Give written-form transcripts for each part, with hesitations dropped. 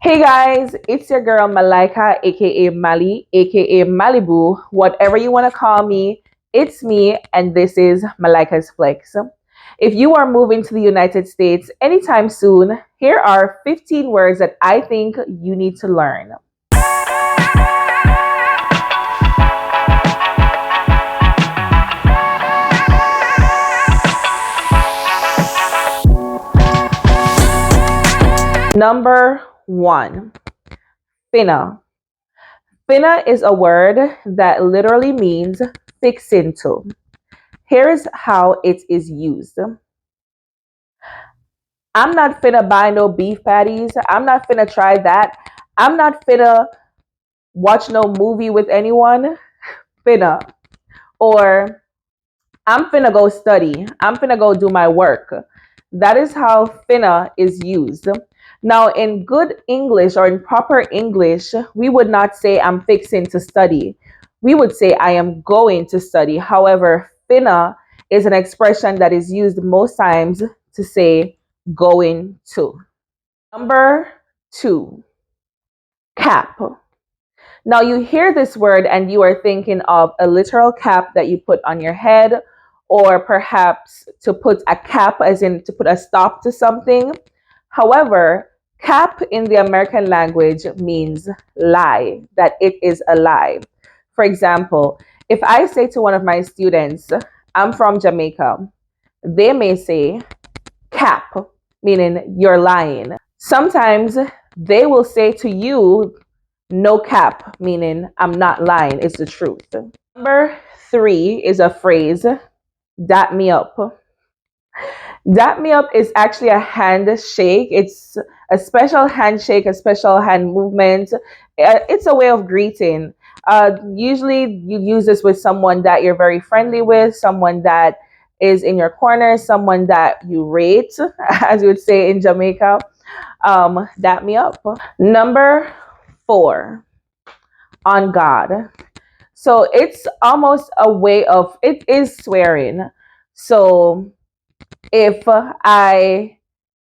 Hey guys, it's your girl Malika, aka Mali, aka Malibu, whatever you want to call me. It's me, and this is Malika's Flex. If you are moving to the United States anytime soon, here are 15 words that I think you need to learn. Number one, finna. Finna is a word that literally means fix into. Here is how it is used. I'm not finna buy no beef patties. I'm not finna try that. I'm not finna watch no movie with anyone. Finna. Or I'm finna go study. I'm finna go do my work. That is how finna is used. Now, in good English or in proper English, we would not say I'm fixing to study. We would say I am going to study. However, finna is an expression that is used most times to say going to. Number two, cap. Now, you hear this word and you are thinking of a literal cap that you put on your head, or perhaps to put a cap, as in to put a stop to something. However, cap in the American language means lie, that it is a lie. For example, if I say to one of my students, I'm from Jamaica, they may say cap, meaning you're lying. Sometimes they will say to you, no cap, meaning I'm not lying, it's the truth. Number three is a phrase, dap me up. Dap me up is actually a handshake. It's a special handshake, a special hand movement. It's a way of greeting. Usually, you use this with someone that you're very friendly with, someone that is in your corner, someone that you rate, as you would say in Jamaica. Dap me up. Number four, on God. So it's almost a way of, it is swearing. So if I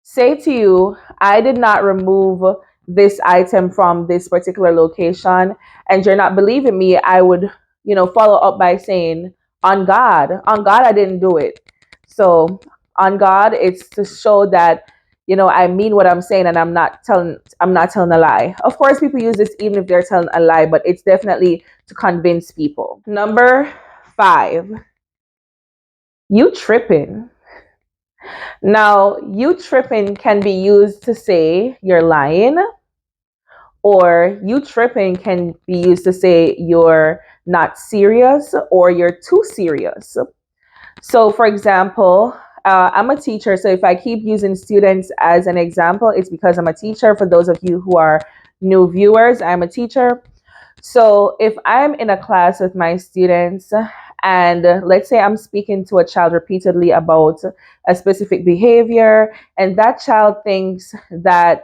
say to you, I did not remove this item from this particular location, and you're not believing me, I would, follow up by saying, on God, I didn't do it. So on God, it's to show that, I mean what I'm saying, and I'm not telling a lie. Of course, people use this even if they're telling a lie, but it's definitely to convince people. Number five, you tripping. Now, you tripping can be used to say you're lying, or you tripping can be used to say you're not serious or you're too serious. So, for example, I'm a teacher. So, if I keep using students as an example, it's because I'm a teacher. For those of you who are new viewers, I'm a teacher. So, if I'm in a class with my students, and let's say I'm speaking to a child repeatedly about a specific behavior, and that child thinks that,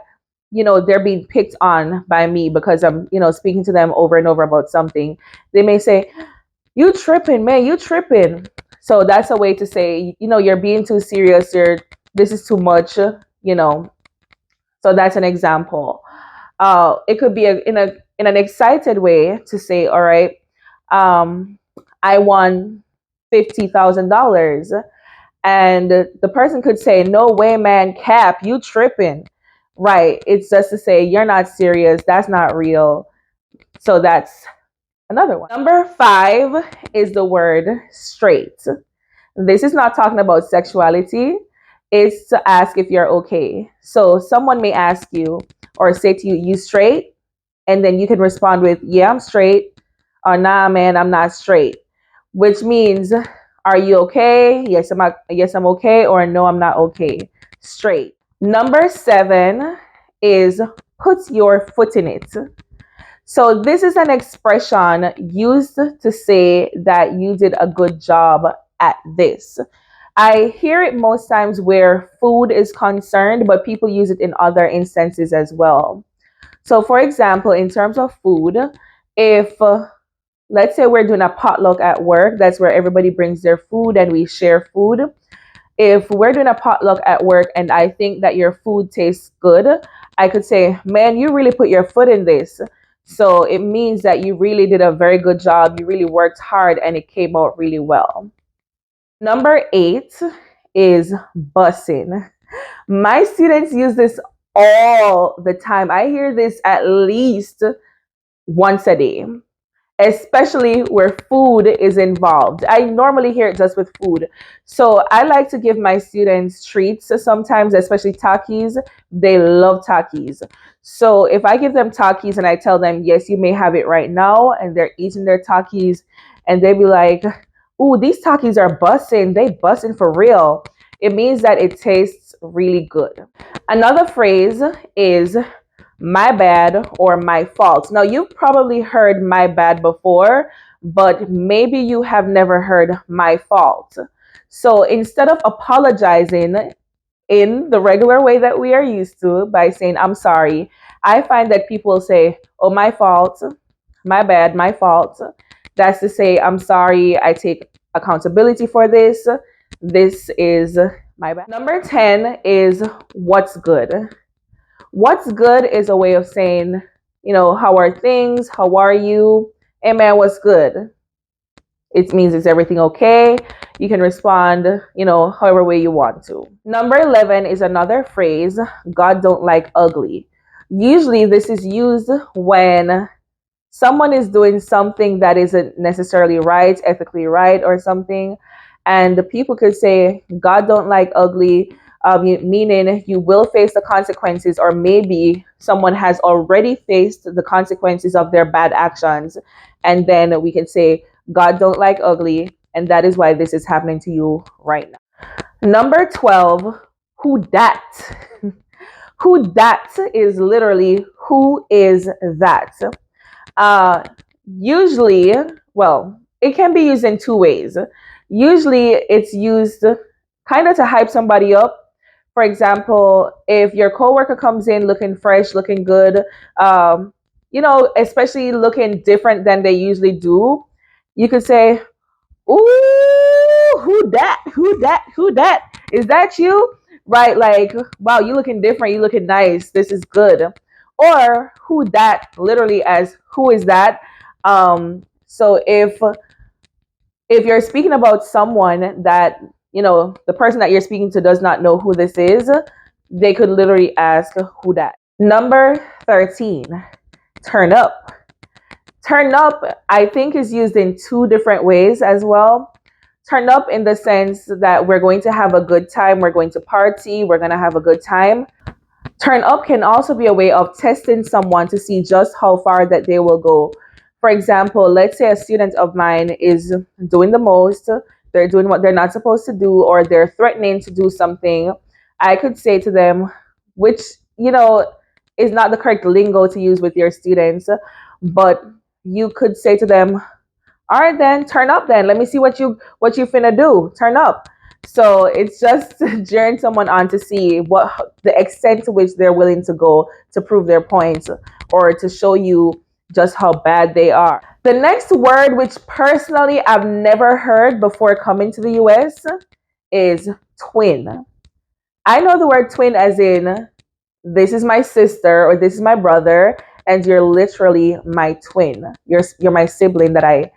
they're being picked on by me because I'm, speaking to them over and over about something, they may say, you tripping, man, you tripping. So that's a way to say, you're being too serious, this is too much, So that's an example. It could be in an excited way to say, all right, I won $50,000, and the person could say, no way, man, cap, you tripping. Right? It's just to say you're not serious. That's not real. So that's another one. Number five is the word straight. This is not talking about sexuality. It's to ask if you're okay. So someone may ask you or say to you, you straight? And then you can respond with, yeah, I'm straight. Or nah, man, I'm not straight. Which means, are you okay? Yes, I'm okay. Or no, I'm not okay. Straight. Number seven is put your foot in it. So this is an expression used to say that you did a good job at this. I hear it most times where food is concerned, but people use it in other instances as well. So, for example, in terms of food, if let's say we're doing a potluck at work, that's where everybody brings their food and we share food. If we're doing a potluck at work and I think that your food tastes good, I could say, man, you really put your foot in this. So it means that you really did a very good job. You really worked hard and it came out really well. Number 8 is bussing. My students use this all the time. I hear this at least once a day, especially where food is involved. I normally hear it just with food. So I like to give my students treats sometimes, especially Takis. They love Takis. So if I give them Takis and I tell them, yes, you may have it right now, and they're eating their Takis, and they be like, ooh, these Takis are busting. They busting for real. It means that it tastes really good. Another phrase is my bad or my fault. Now, you've probably heard my bad before, but maybe you have never heard my fault. So instead of apologizing in the regular way that we are used to by saying, I'm sorry, I find that people say, oh, my fault, my bad, my fault. That's to say, I'm sorry, I take accountability for this. This is my bad. Number 10 is what's good. What's good is a way of saying, how are things? How are you? Hey man, what's good? It means is everything okay? You can respond, however way you want to. Number 11 is another phrase, God don't like ugly. Usually this is used when someone is doing something that isn't necessarily right, ethically right or something, and the people could say, God don't like ugly, meaning you will face the consequences, or maybe someone has already faced the consequences of their bad actions, and then we can say, God don't like ugly, and that is why this is happening to you right now. Number 12, who dat? Who dat is literally who is that? Uh, Usually, well, it can be used in two ways. Usually, it's used kind of to hype somebody up. For example, if your coworker comes in looking fresh, looking good, especially looking different than they usually do, you could say, ooh, who that? Who that? Who that? Is that you? Right? Like, wow, you looking different. You looking nice. This is good. Or who that? Literally as who is that? So if you're speaking about someone that the person that you're speaking to does not know who this is, they could literally ask who that. Number 13, turn up. Turn up, I think, is used in two different ways as well. Turn up in the sense that we're going to have a good time, we're going to party, we're going to have a good time. Turn up can also be a way of testing someone to see just how far that they will go. For example, let's say a student of mine is doing the most, they're doing what they're not supposed to do, or they're threatening to do something. I could say to them, which, is not the correct lingo to use with your students, but you could say to them, all right then, turn up then. Let me see what you finna do. Turn up. So it's just cheering someone on to see what the extent to which they're willing to go to prove their points or to show you just how bad they are. The next word, which personally I've never heard before coming to the US, is twin. I know the word twin as in this is my sister or this is my brother, and you're literally my twin. You're my sibling that I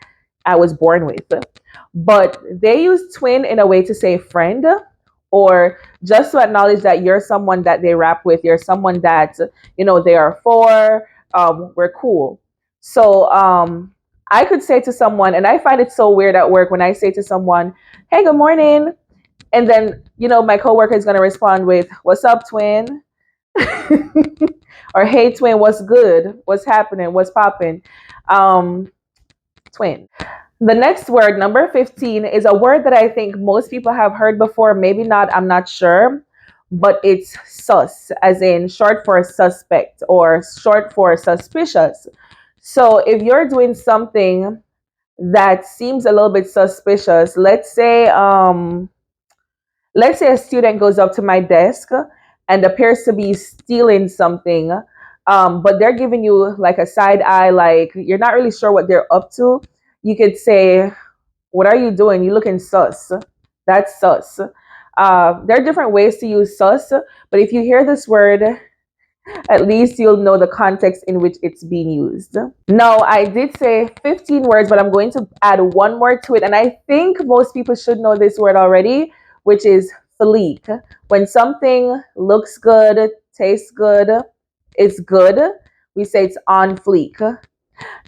was born with. But they use twin in a way to say friend, or just to acknowledge that you're someone that they rap with, you're someone that they are for. We're cool. So I could say to someone, and I find it so weird at work when I say to someone, "Hey, good morning," and then my coworker is gonna respond with, "What's up, twin?" Or "Hey, twin, what's good? What's happening? What's popping?" Twin. The next word, number 15, is a word that I think most people have heard before. Maybe not, I'm not sure. But it's sus, as in short for suspect or short for suspicious. So if you're doing something that seems a little bit suspicious, let's say a student goes up to my desk and appears to be stealing something, but they're giving you like a side eye, like you're not really sure what they're up to. You could say, what are you doing? You looking sus. That's sus. There are different ways to use sus, but if you hear this word, At least you'll know the context in which it's being used. Now, I did say 15 words, but I'm going to add one more to it. And I think most people should know this word already, which is fleek. When something looks good, tastes good, is good, we say it's on fleek.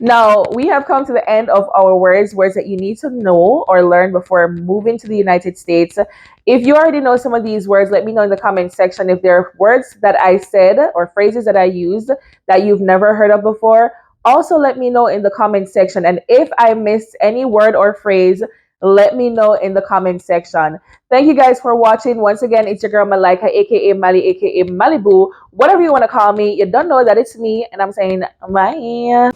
Now, we have come to the end of our words that you need to know or learn before moving to the United States. If you already know some of these words, let me know in the comment section if there are words that I said or phrases that I used that you've never heard of before. Also, let me know in the comment section. And if I missed any word or phrase, let me know in the comment section. Thank you guys for watching. Once again, it's your girl Malika, aka Mali, aka Malibu. Whatever you want to call me, you don't know that it's me. And I'm saying bye.